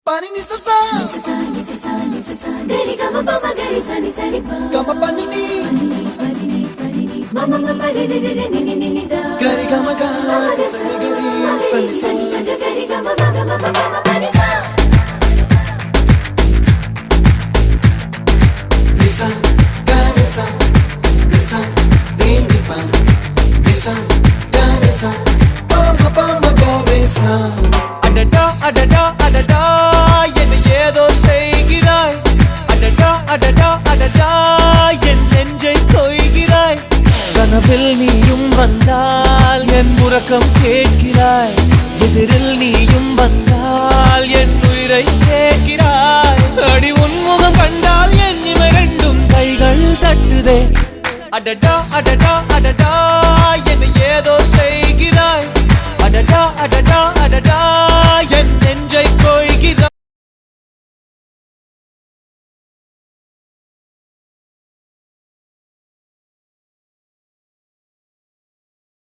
Pani ni sa sa gari gama pa ma gari sa ni sa ri pa gama pani ni mama mama re re re ni ni ni da gari gama ga sa ni gari sa ni sa gari gama ma gama mama pani sa nisa gari sa nisa re ni pa nisa gari sa pa ma gari sa அடடா அடடா அடடா என்ன ஏதோ செய்கிறாய் அடடா அடடா அடடா என் நெஞ்சை கொய்கிறாய் கனவில் நீயும் வந்தால் என் உறக்கம் கேட்கிறாய் எதிரில் நீயும் வந்தால் என் உயிரை கேட்கிறாய் அடி உன்முகம் கண்டால் என் இமை ரெண்டும் கைகள் தட்டுதே அடடா அடடா அடடா என்ன ஏதோ செய்கிறாய் அடடா அடடா அடடா என் நெஞ்சை கொய்கிறாய்